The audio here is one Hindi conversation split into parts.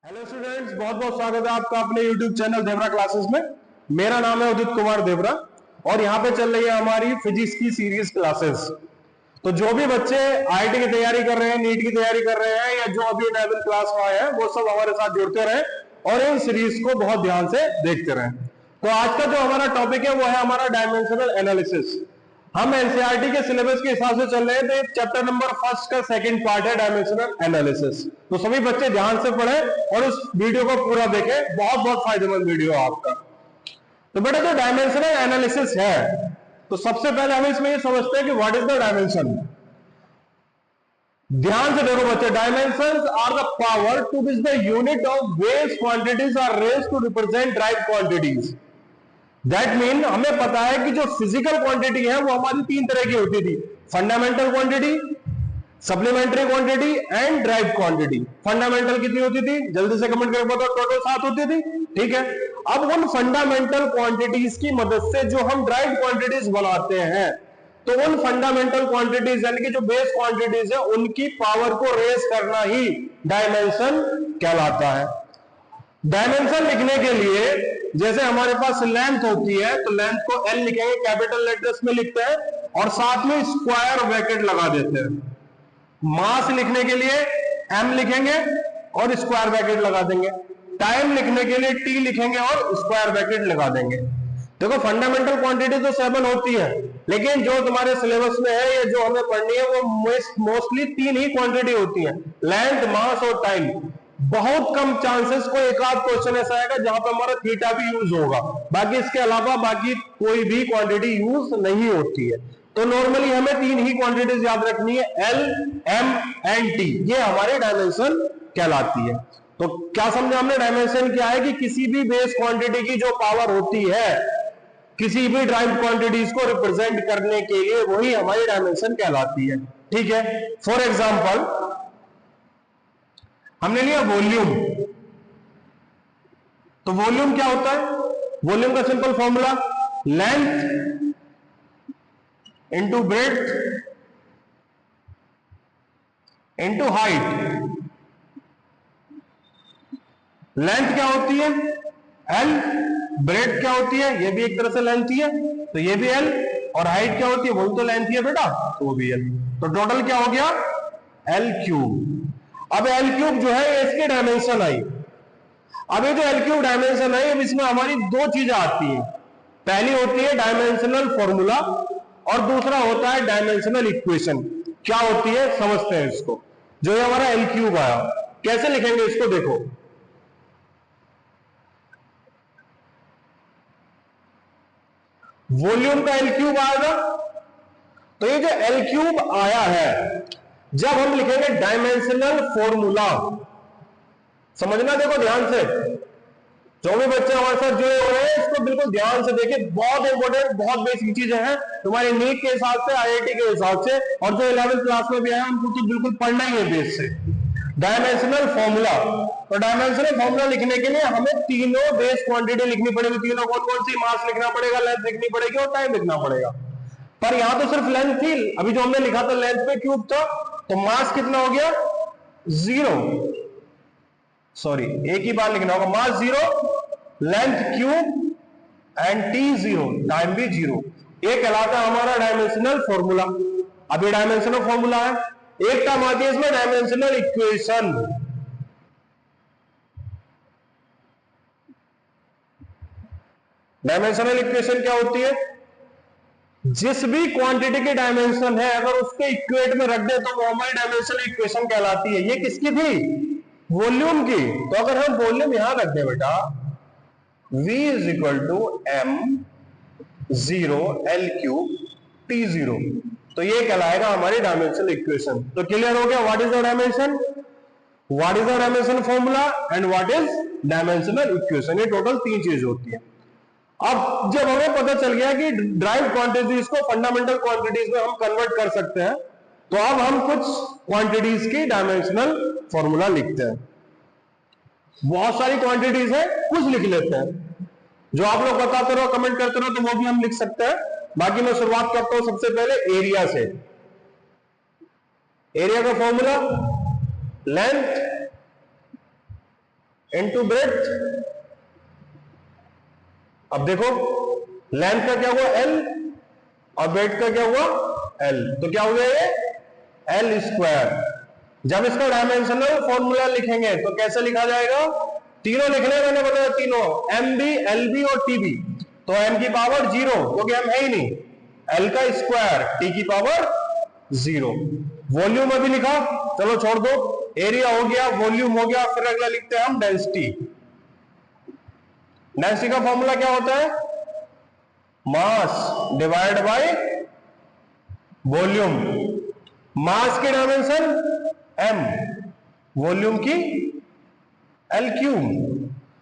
हेलो स्टूडेंट्स, बहुत बहुत स्वागत है आपका अपने यूट्यूब चैनल देवरा क्लासेस में। मेरा नाम है उदित कुमार देवरा और यहाँ पे चल रही है हमारी फिजिक्स की सीरीज क्लासेस। तो जो भी बच्चे आईआईटी की तैयारी कर रहे हैं, नीट की तैयारी कर रहे हैं या जो अभी 11th क्लास में आए हैं, वो सब हमारे साथ जुड़ते रहें और इन सीरीज को बहुत ध्यान से देखते रहें। तो आज का जो हमारा टॉपिक है वो है हमारा डायमेंशनल एनालिसिस। हम एनसीईआरटी के सिलेबस के हिसाब से चल रहे हैं, तो चैप्टर नंबर फर्स्ट का सेकंड पार्ट है डायमेंशनल एनालिसिस। तो सभी बच्चे ध्यान से पढ़ें और उस वीडियो को पूरा देखें, बहुत बहुत फायदेमंद वीडियो है आपका। तो बेटा जो डायमेंशनल एनालिसिस है, तो सबसे पहले हम इसमें ये समझते हैं कि व्हाट इज द डायमेंशन। ध्यान से देखो बच्चे, dimensions are the power to which the unit of base quantities are raised to represent drive quantities. That mean हमें पता है कि जो फिजिकल क्वांटिटी है वो हमारी तीन तरह की होती थी: fundamental quantity, supplementary quantity and drive quantity. Fundamental कितनी होती थी? जल्दी से कमेंट करके बताओ। टोटल 7 होती थी, ठीक है। अब उन फंडामेंटल क्वांटिटीज की मदद से जो हम ड्राइव क्वांटिटीज बनाते हैं, तो उन फंडामेंटल क्वांटिटीज यानी कि जो बेस क्वांटिटीज है उनकी पावर को रेज करना ही डायमेंशन कहलाता है। डायमेंशन लिखने के लिए जैसे हमारे पास लेंथ होती है, तो लेंथ को एल लिखेंगे, कैपिटल लेटर्स में लिखते हैं और साथ में स्क्वायर ब्रैकेट लगा देते हैं। मास लिखने के लिए एम लिखेंगे और स्क्वायर ब्रैकेट लगा देंगे। टाइम लिखने के लिए टी लिखेंगे और स्क्वायर ब्रैकेट लगा देंगे। देखो फंडामेंटल क्वांटिटी तो 7 होती है, लेकिन जो तुम्हारे सिलेबस में है या जो हमें पढ़नी है वो मोस्टली 3 ही क्वांटिटी होती है: लेंथ, मास और टाइम। बहुत कम चांसेस कोई एक आध क्वेश्चन ऐसा आएगा जहां पे हमारा थीटा भी यूज होगा, बाकी इसके अलावा बाकी कोई भी क्वांटिटी यूज नहीं होती है। तो नॉर्मली हमें 3 ही क्वांटिटीज याद रखनी है, एल, एम एंड टी। ये हमारी डायमेंशन कहलाती है। तो क्या समझे हमने? डायमेंशन क्या है कि किसी भी बेस क्वांटिटी की जो पावर होती है किसी भी ड्राइव क्वांटिटीज को रिप्रेजेंट करने के लिए, वही हमारी डायमेंशन कहलाती है, ठीक है। फॉर एग्जांपल हमने लिया वॉल्यूम। तो वॉल्यूम क्या होता है? वॉल्यूम का simple formula length into breadth into height. Length क्या होती है? एल। ब्रेड्थ क्या होती है? ये भी एक तरह से लेंथ ही है, तो ये भी एल। और हाइट क्या होती है? वो तो लेंथ ही है बेटा, तो वो भी एल। तो टोटल क्या हो गया? L cube. अब एल क्यूब जो है इसकी डायमेंशन आई। अब ये जो एल क्यूब डायमेंशन है, अब इसमें हमारी दो चीजें आती हैं। पहली होती है डायमेंशनल फॉर्मूला और दूसरा होता है डायमेंशनल इक्वेशन। क्या होती है समझते हैं इसको। जो ये हमारा एल क्यूब आया, कैसे लिखेंगे इसको देखो। वॉल्यूम का एल क्यूब आएगा, तो ये जो एल क्यूब आया है, जब हम लिखेंगे डायमेंशनल फॉर्मूला, समझना देखो ध्यान से। जो भी बच्चे हमारे साथ जुड़े हुए हैं इसको बिल्कुल ध्यान से देखिए, बहुत इंपॉर्टेंट, बहुत बेसिक चीजें हैं तुम्हारी नीट के हिसाब से, आईआईटी के हिसाब से, और जो 11th क्लास में भी आए उनको तो बिल्कुल पढ़ना ही है बेस से। डायमेंशनल फॉर्मूला, तो डायमेंशनल फॉर्मूला लिखने के लिए हमें तीनों बेस क्वांटिटी लिखनी पड़ेगी। तीनों कौन कौन सी? मास लिखना पड़ेगा, लेंथ लिखनी पड़ेगी और टाइम लिखना पड़ेगा। पर यहां तो सिर्फ लेंथ थी, अभी जो हमने लिखा था लेंथ पे क्यूब था, तो मास कितना हो गया? 0। सॉरी, एक ही बार लिखना होगा, मास 0, length cube and T 0, time भी 0। ये कहलाता है हमारा डायमेंशनल फॉर्मूला। अभी डायमेंशनल फॉर्मूला है, एक टर्म आती है इसमें डायमेंशनल इक्वेशन। डायमेंशनल इक्वेशन क्या होती है? जिस भी क्वांटिटी की डायमेंशन है अगर उसके इक्वेट में रख दे तो वो हमारी डायमेंशनल इक्वेशन कहलाती है। ये किसकी थी? वॉल्यूम की। तो अगर हम वॉल्यूम यहां रख दे बेटा, V is equal to M 0 L cube T 0, तो ये कहलाएगा हमारी डायमेंशनल इक्वेशन। तो क्लियर हो गया what is the dimension, what is the dimension formula and what is dimensional equation. ये टोटल 3 चीज होती है। अब जब हमें पता चल गया कि ड्राइव क्वांटिटीज को फंडामेंटल क्वांटिटीज में हम कन्वर्ट कर सकते हैं, तो अब हम कुछ क्वांटिटीज की डायमेंशनल फॉर्मूला लिखते हैं। बहुत सारी क्वांटिटीज है, कुछ लिख लेते हैं। जो आप लोग बताते रहो, कमेंट करते रहो, तो वो भी हम लिख सकते हैं। बाकी मैं शुरुआत करता हूं सबसे पहले एरिया से। एरिया का फॉर्मूला लेंथ इंटू ब्रेड्थ। अब देखो लेंथ का क्या हुआ एल और ब्रेड्थ का क्या हुआ एल, तो क्या हो गया ये एल स्क्वायर। जब इसका डायमेंशनल फॉर्मूला लिखेंगे तो कैसे लिखा जाएगा, तीनों लिखने मैंने बताया, तीनों एम बी एल बी और टी बी। तो एम की पावर 0 क्योंकि एम है ही नहीं, एल का स्क्वायर टी की पावर 0। वॉल्यूम अभी लिखा, चलो छोड़ दो, एरिया हो गया, वॉल्यूम हो गया, फिर अगला लिखते हैं हम डेंसिटी। डेंसिटी का फॉर्मूला क्या होता है, मास डिवाइड बाय वॉल्यूम। मास की डायमेंशन m, वॉल्यूम की l क्यूब।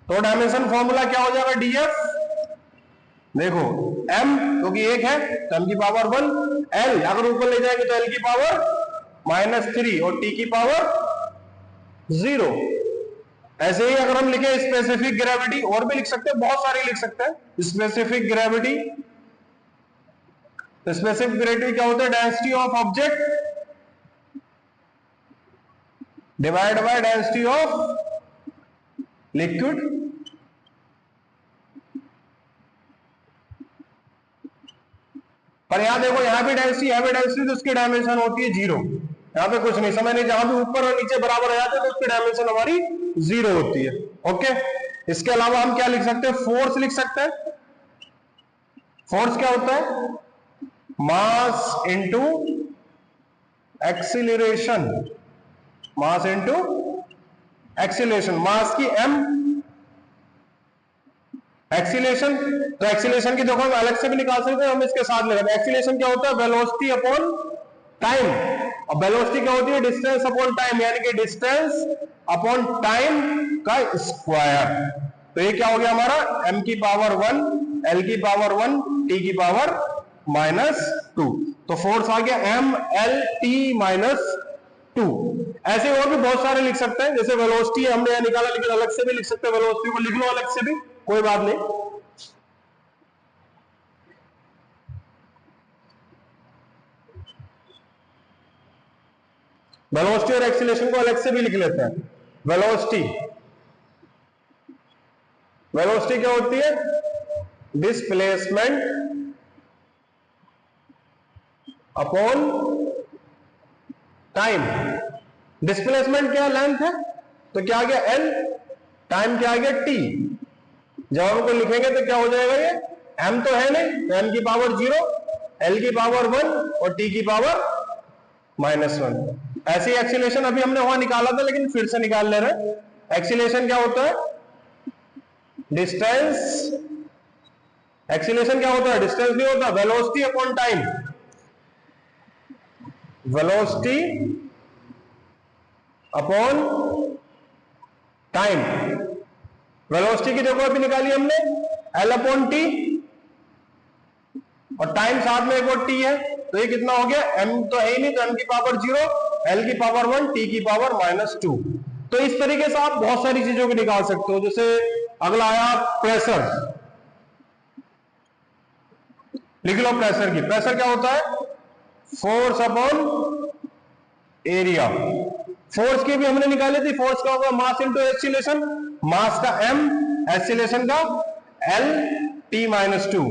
तो डायमेंशन फॉर्मूला क्या हो जाएगा df, देखो m क्योंकि एक है तो m की पावर 1, l अगर ऊपर ले जाएंगे तो l की पावर -3 और t की पावर 0। ऐसे ही अगर हम लिखे स्पेसिफिक ग्रेविटी, और भी लिख सकते हैं, बहुत सारे लिख सकते हैं। स्पेसिफिक ग्रेविटी, स्पेसिफिक ग्रेविटी क्या होता है, density of object divide by density of liquid. पर यहां देखो, यहां भी डेंसिटी, यहां भी डेंसिटी, तो उसकी डायमेंशन होती है 0। यहां पे कुछ नहीं, समझ नहीं, जहां भी ऊपर और नीचे बराबर आ जाते हैं तो उसकी डायमेंशन हमारी 0 होती है। ओके, इसके अलावा हम क्या लिख सकते हैं, फोर्स लिख सकते हैं। फोर्स क्या होता है, mass into acceleration, mass into acceleration. Mass की m, एक्सीलरेशन, तो एक्सीलरेशन की देखो हम अलग से भी निकाल सकते हैं, हम इसके साथ लगाते हैं। एक्सीलरेशन क्या होता है, वेलोसिटी अपॉन टाइम, और वेलोसिटी क्या होती है, डिस्टेंस अपॉन टाइम, यानी कि डिस्टेंस अपॉन टाइम का स्क्वायर। तो ये क्या हो गया हमारा, m की पावर 1, l की पावर 1, t की पावर -2। तो फोर्स आ गया m l t -2। ऐसे और भी बहुत सारे लिख सकते हैं, जैसे वेलोसिटी हमने यहां निकाला, लेकिन अलग से भी लिख सकते हैं, वेलोसिटी को लिख लो अलग से भी, कोई बात नहीं। वेलोसिटी और एक्सीलरेशन को अलग से भी लिख लेते हैं। वेलोसिटी, वेलोसिटी क्या होती है, डिस्प्लेसमेंट अपॉन टाइम। डिस्प्लेसमेंट क्या लेंथ है, तो क्या आ गया l, टाइम क्या आ गया t। जब हम को लिखेंगे तो क्या हो जाएगा, ये m तो है नहीं, तो m की पावर 0, l की पावर 1 और t की पावर -1। ऐसी एक्सीलरेशन अभी हमने वहां निकाला था, लेकिन फिर से निकाल ले रहे हैं। एक्सीलरेशन क्या होता है, डिस्टेंस, एक्सीलरेशन क्या होता है, डिस्टेंस नहीं होता, velocity upon time, velocity upon time. Velocity की देखो अभी निकाली हमने, L अपॉन टी, और टाइम साथ में एक और टी है, तो ये कितना हो गया, m तो है ही नहीं, तो m की पावर 0, l की पावर 1, t की पावर -2। तो इस तरीके से आप बहुत सारी चीजों को निकाल सकते हो। जैसे अगला आया प्रेशर, लिख लो प्रेशर की। प्रेशर क्या होता है, फोर्स अपॉन एरिया। फोर्स की भी हमने निकाली थी, फोर्स का होगा मास इंटू एक्सीलरेशन, मास का m, एक्सीलरेशन का l t -2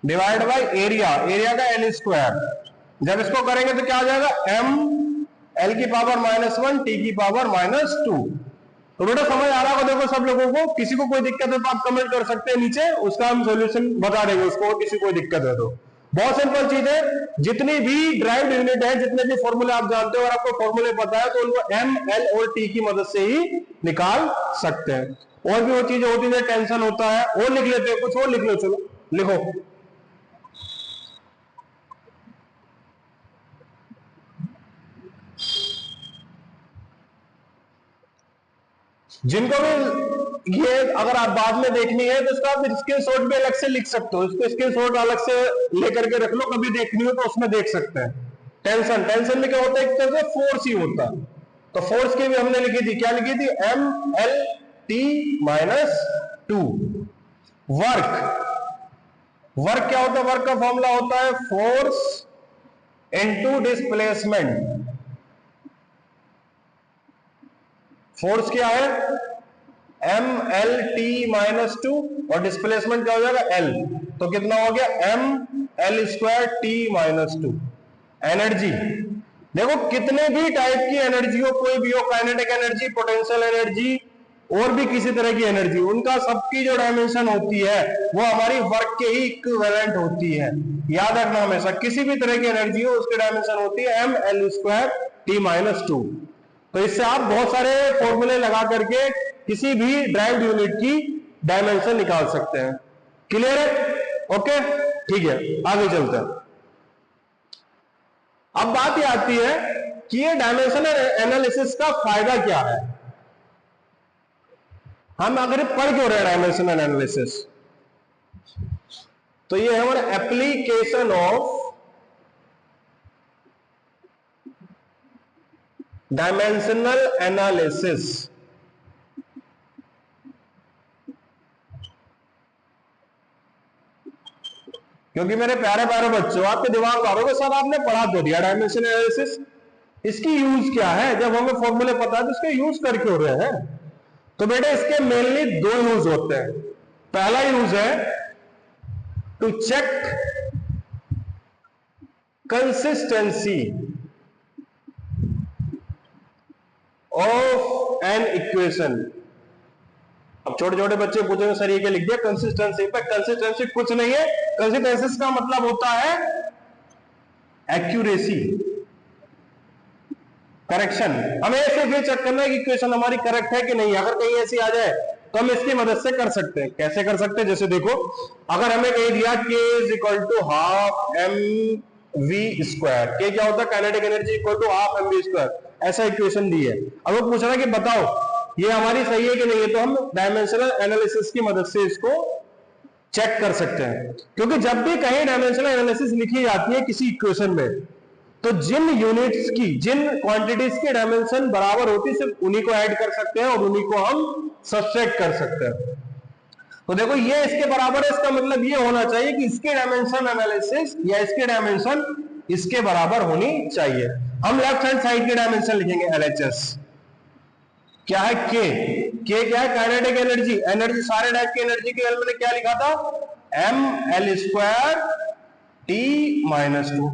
divide by area, area का एल स्क्वायर। जब इसको करेंगे तो क्या आ जाएगा, m l की पावर -1, t की पावर -2। तो बेटा समझ आ रहा होगा देखो सब लोगों को, किसी को कोई दिक्कत है तो आप कमेंट कर सकते हैं नीचे, उसका हम सॉल्यूशन बता देंगे उसको, किसी को कोई दिक्कत है तो। बहुत सिंपल चीज है, जितनी भी ड्राइव यूनिट है, जितने भी फॉर्मूले आप जानते हो और आपको फॉर्मूले पता है, तो उनको m, l और t की मदद से ही निकाल सकते हैं। और भी वो चीजें होती है, टेंशन होता है, और लिख लेते हैं, कुछ और लिख लो, चलो लिखो। जिनको भी ये अगर आप बाद में देखनी है तो इसका आप स्क्रीनशॉट भी अलग से लिख सकते हो, इसको स्क्रीनशॉट अलग से लेकर के रख लो, कभी देखनी हो तो उसमें देख सकते हैं। टेंशन, टेंशन में क्या होता है, एक तरह से फोर्स ही होता है। तो फोर्स की भी हमने लिखी थी, क्या लिखी थी, m l t -2। Work, work क्या होता है, वर्क का फॉर्मूला होता है फोर्स इनटू डिस्प्लेसमेंट। फोर्स क्या है M L T minus two, और डिस्प्लेसमेंट क्या हो जाएगा एल, तो कितना हो गया M L square T minus two. Energy देखो कितने भी टाइप की एनर्जी हो, कोई भी हो, काइनेटिक एनर्जी, पोटेंशियल एनर्जी और भी किसी तरह की एनर्जी, उनका सबकी जो डायमेंशन होती है वो हमारी वर्क के ही इक्विवेलेंट होती है। याद रखना हमेशा, किसी भी तरह की एनर्जी हो उसकी डायमेंशन होती है M L square T minus two. तो इससे आप बहुत सारे फॉर्मूले लगा करके किसी भी ड्राइव यूनिट की डायमेंशन निकाल सकते हैं। क्लियर है? ओके ठीक है, आगे चलते हैं। अब बात ये आती है कि ये डायमेंशनल एनालिसिस का फायदा क्या है, हम अगर पढ़ क्यों रहे डायमेंशनल एनालिसिस, तो ये है हमारा एप्लीकेशन ऑफ डायमेंशनल एनालिसिस। क्योंकि मेरे प्यारे प्यारे बच्चों, आपके दिमाग मारोगे सर आपने पढ़ा तो दिया डायमेंशनल एनालिसिस, इसकी यूज क्या है, जब हमें फॉर्मूले पता है तो इसके यूज कर क्यों रहे हैं। तो बेटे इसके मेनली दो यूज होते हैं। पहला यूज है to check consistency of an equation. अब छोटे छोटे बच्चे पूछेंगे सर ये क्या लिख दिया कंसिस्टेंसी पे, कंसिस्टेंसी कुछ नहीं है, कंसिस्टेंसी का मतलब होता है एक्यूरेसी, करेक्शन। हमें सिर्फ ये चेक करना है कि इक्वेशन हमारी करेक्ट है कि नहीं। अगर कहीं ऐसी आ जाए तो हम इसकी मदद से कर सकते हैं। कैसे कर सकते हैं, जैसे देखो अगर हमें कहीं दिया k is equal to half M V square, K क्या होता है kinetic energy equal to half M V square, ऐसा इक्वेशन दी है। अब वो पूछ रहा है कि बताओ ये हमारी सही है कि नहीं है, तो हम डायमेंशनल एनालिसिस की मदद से इसको चेक कर सकते हैं। क्योंकि जब भी कहीं डायमेंशनल एनालिसिस लिखी जाती है किसी इक्वेशन में, तो जिन यूनिट्स की, जिन क्वांटिटीज की डायमेंशन बराबर होती है सिर्फ उन्हीं को ऐड कर सकते हैं और उन्हीं को हम सब्ट्रैक्ट कर सकते हैं। तो देखो ये इसके बराबर है, इसका मतलब ये होना चाहिए कि इसके डायमेंशन एनालिसिस या इसके डायमेंशन इसके बराबर होनी चाहिए। हम लेफ्ट हैंड साइड की डायमेंशन लिखेंगे एलएचएस, क्या है के क्या है काइनेटिक एनर्जी, एनर्जी सारे टाइप की एनर्जी के मैंने क्या लिखा था M L square T minus two.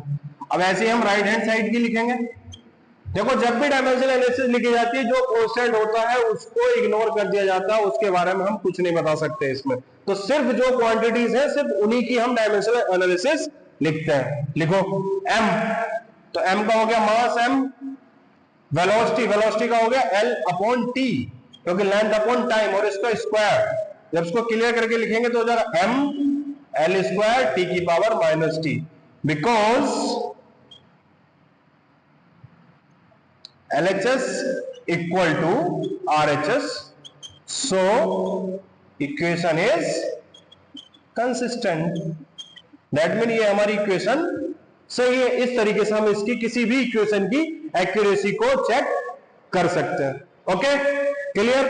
अब ऐसे ही हम राइट हैंड साइड की लिखेंगे। देखो जब भी डायमेंशनल एनालिसिस लिखी जाती है जो कांस्टेंट होता है उसको इग्नोर कर दिया जाता है, उसके बारे में हम कुछ नहीं बता सकते इसमें। तो सिर्फ जो क्वांटिटीज है सिर्फ उन्हीं की हम डायमेंशनल एनालिसिस लिखते हैं। लिखो एम, तो एम का हो गया मास एम, वेलोसिटी, वेलोसिटी का हो गया एल अपॉन टी क्योंकि लेंथ अपॉन टाइम, और इसका स्क्वायर। जब इसको क्लियर करके लिखेंगे तो जरा एम एल स्क्वायर टी की power minus T, because LHS equal to RHS, so equation is consistent. That mean ये हमारी इक्वेशन सही है। इस तरीके से हम इसकी किसी भी इक्वेशन की एक्यूरेसी को चेक कर सकते हैं। Okay clear.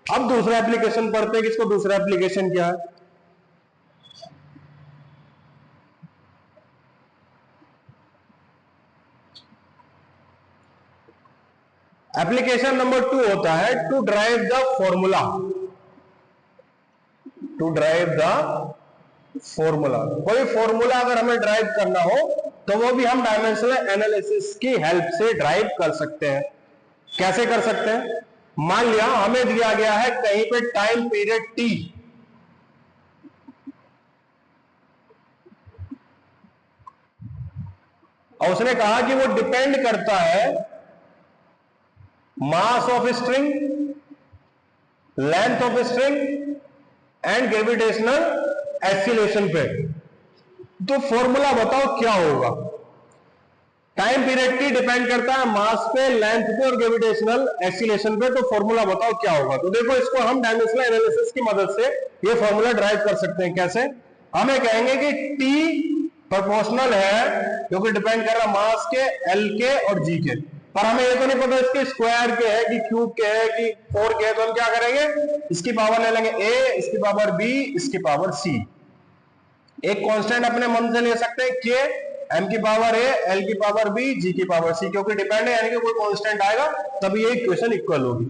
अब दूसरा एप्लीकेशन पढ़ते हैं कि इसको दूसरा एप्लीकेशन क्या है। एप्लीकेशन नंबर 2 होता है to drive the formula, to drive the formula. कोई फॉर्मूला अगर हमें ड्राइव करना हो तो वो भी हम डायमेंशनल एनालिसिस की हेल्प से ड्राइव कर सकते हैं। कैसे कर सकते हैं, मान लिया हमें दिया गया है कहीं पे टाइम पीरियड टी, और उसने कहा कि वो डिपेंड करता है mass of string, length of string and gravitational acceleration पे। तो फॉर्मूला बताओ क्या होगा। टाइम पीरियड टी डिपेंड करता है मास पे, लेंथ पे और ग्रेविटेशनल एक्सीलरेशन पे। तो फॉर्मूला बताओ क्या होगा। तो देखो इसको हम डायमेंशनल एनालिसिस की मदद से ये फॉर्मूला ड्राइव कर सकते हैं। कैसे, हमें कहेंगे कि टी प्रोपोर्शनल है क्योंकि डिपेंड कर रहा है मास के, एल के और जी के, पर हमें ये तो नहीं पता इसके स्क्वायर के है कि क्यूब के है कि 4 के है। तो हम क्या करेंगे, इसकी पावर ले लेंगे a, इसकी पावर b, इसकी पावर c। एक कांस्टेंट अपने मन से ले सकते हैं k, m की पावर a, l की पावर b, g की पावर c, क्योंकि डिपेंड है यानी कि कोई कांस्टेंट आएगा तभी ये इक्वेशन इक्वल होगी।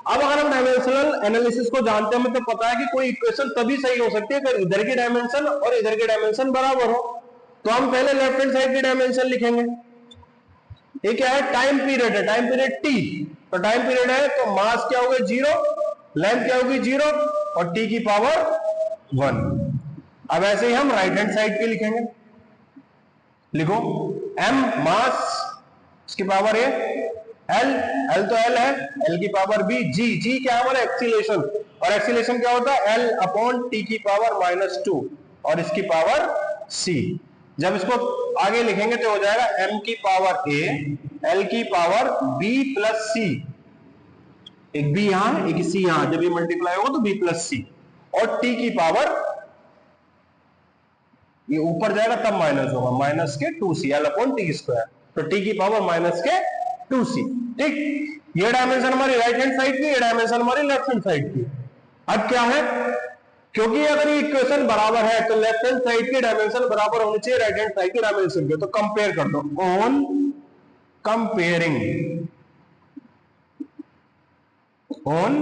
अब अगर हम डायमेंशनल एनालिसिस को जानते हैं, हमें तो पता है कि कोई इक्वेशन तभी सही हो सकती है अगर इधर की डायमेंशन और इधर की डायमेंशन बराबर हो। तो हम पहले लेफ्ट हैंड साइड की डायमेंशन लिखेंगे। ये क्या है? टाइम पीरियड है, टाइम पीरियड टी। तो टाइम पीरियड है तो मास क्या होगा? 0, लेंथ क्या होगी? 0 और टी की पावर 1। अब ऐसे ही हम राइट हैंड साइड की लिखेंगे। लिखो m मास, इसकी पावर ए, l तो l है, l की पावर b, g क्या है हमारा? एक्सीलरेशन, और एक्सीलरेशन क्या होता है? l अपॉन t की पावर -2 और इसकी पावर c। जब इसको आगे लिखेंगे तो हो जाएगा m की पावर a, l की पावर b प्लस c, एक b यहां एक c यहां, जब ये मल्टीप्लाई होगा तो b प्लस c, और t की पावर, ये ऊपर जाएगा तब माइनस होगा, माइनस के 2c, l upon T square, तो t की पावर माइनस के 2c। ठीक, ये डायमेंशन हमारी राइट हैंड साइड की, ये डायमेंशन हमारी लेफ्ट हैंड साइड की। अब क्या है, क्योंकि अगर ये इक्वेशन बराबर है तो लेफ्ट हैंड साइड की डायमेंशन बराबर होनी चाहिए राइट हैंड साइड की डायमेंशन के। तो कंपेयर कर दो, on comparing, on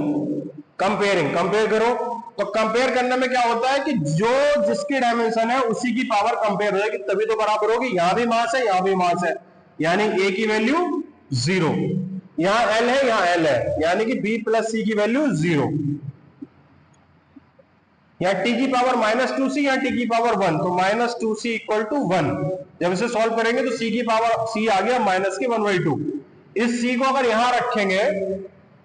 comparing, compare करो। तो कंपेयर करने में क्या होता है कि जो जिसकी डायमेंशन है उसी की पावर कंपेयर हो जाएगी, तभी तो बराबर होगी। यहां भी मास है, यहां भी मास है, यानी a की वैल्यू 0, यहां l है, यहां l है, यानी कि b प्लस c की वैल्यू 0, या t की पावर -2c या t की पावर 1, तो -2c इक्वल टू 1। जब इसे सॉल्व करेंगे तो c की पावर c आ गया माइनस के 1/2। इस c को अगर यहां रखेंगे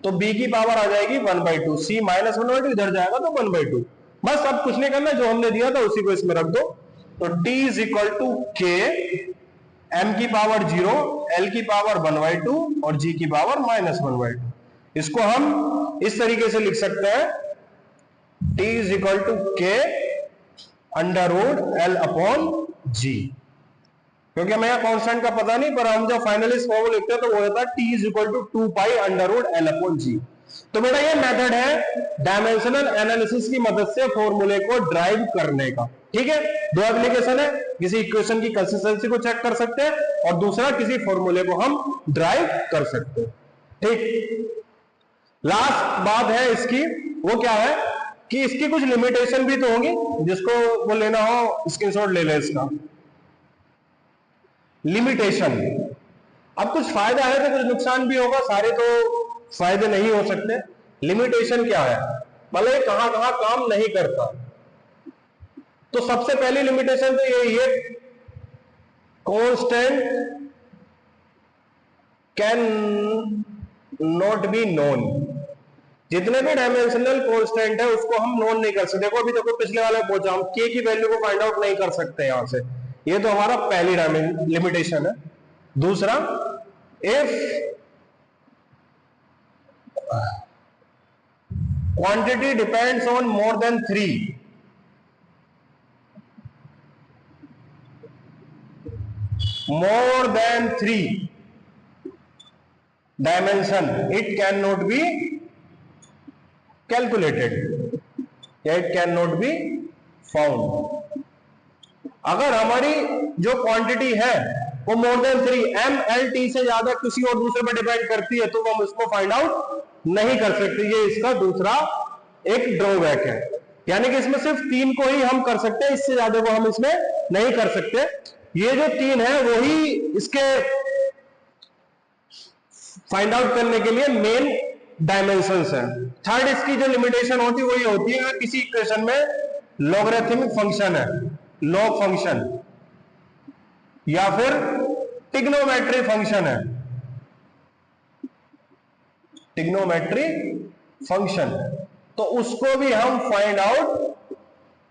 तो b की पावर आ जाएगी 1/2, c माइनस 1/2 इधर जाएगा तो 1/2। बस अब कुछ नहीं करना, जो हमने दिया था उसी को इसमें रख दो। तो t is equal to k, m की पावर 0, l की पावर 1/2 और g की पावर -1/2। इसको हम इस तरीके से लिख सकते हैं, t is equal to k under root l upon g। क्योंकि हमें यहाँ कांस्टेंट का पता नहीं, पर हम जब फाइनली इस फॉर्मूला लिखते हैं तो वो होता है t is equal to 2 pi under root l upon g। तो बेटा ये मेथड है डायमेंशनल एनालिसिस की मदद से फॉर्मूले को ड्राइव करने का। ठीक है, दो एप्लीकेशन है, किसी इक्वेशन की कंसिस्टेंसी को चेक कर सकते हैं और दूसरा किसी फॉर्मूले को हम ड्राइव कर सकते हैं। ठीक, लास्ट बात है इसकी, वो क्या है कि इसकी कुछ लिमिटेशन भी तो होंगी, जिसको वो लेना हो स्क्रीनशॉट ले ले इसका। लिमिटेशन, अब कुछ फायदा है तो कुछ नुकसान भी होगा, सारे तो फायदे नहीं हो सकते। लिमिटेशन क्या है, मतलब कहां कहां काम नहीं करता। तो सबसे पहली लिमिटेशन तो यही है, constant can not be known. जितने भी डायमेंशनल कांस्टेंट है उसको हम नोन नहीं कर सकते। देखो अभी देखो पिछले वाले में पहुंचा, हम k की वैल्यू को फाइंड आउट नहीं कर सकते यहां से, ये तो हमारा पहली लिमिटेशन है। दूसरा, if quantity depends on more than 3, more than 3 dimension, it cannot be calculated, it cannot be found। अगर हमारी जो क्वांटिटी है वो more than 3 m l t से ज्यादा किसी और दूसरे पर डिपेंड करती है तो हम उसको फाइंड आउट नहीं कर सकते। ये इसका दूसरा एक ड्रॉबैक है, यानी कि इसमें सिर्फ 3 को ही हम कर सकते हैं, इससे ज्यादा को हम इसमें नहीं कर सकते। ये जो 3 है वही इसके फाइंड आउट करने के लिए मेन डायमेंशंस हैं। थर्ड इसकी जो लिमिटेशन होती है वही होती है कि किसी इक्वेशन में लॉगरिथमिक फंक्शन है, लॉग फंक्शन, या फिर ट्रिग्नोमेट्री फंक्शन है, ट्रिग्नोमेट्री फंक्शन, तो उसको भी हम फाइंड आउट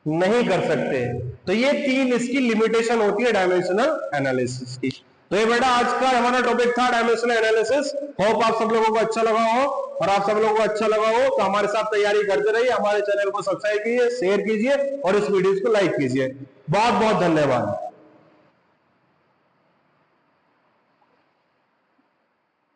नहीं कर सकते। तो ये 3 इसकी लिमिटेशन होती है डायमेंशनल एनालिसिस की। तो ये बेटा आज का हमारा टॉपिक था डायमेंशनल एनालिसिस। होप आप सब लोगों को अच्छा लगा हो, और आप सब लोगों को अच्छा लगा हो तो हमारे साथ तैयारी करते रहिए। हमारे चैनल को सब्सक्राइब कीजिए, शेयर कीजिए और इस वीडियो को लाइक कीजिए। बहुत बहुत धन्यवाद।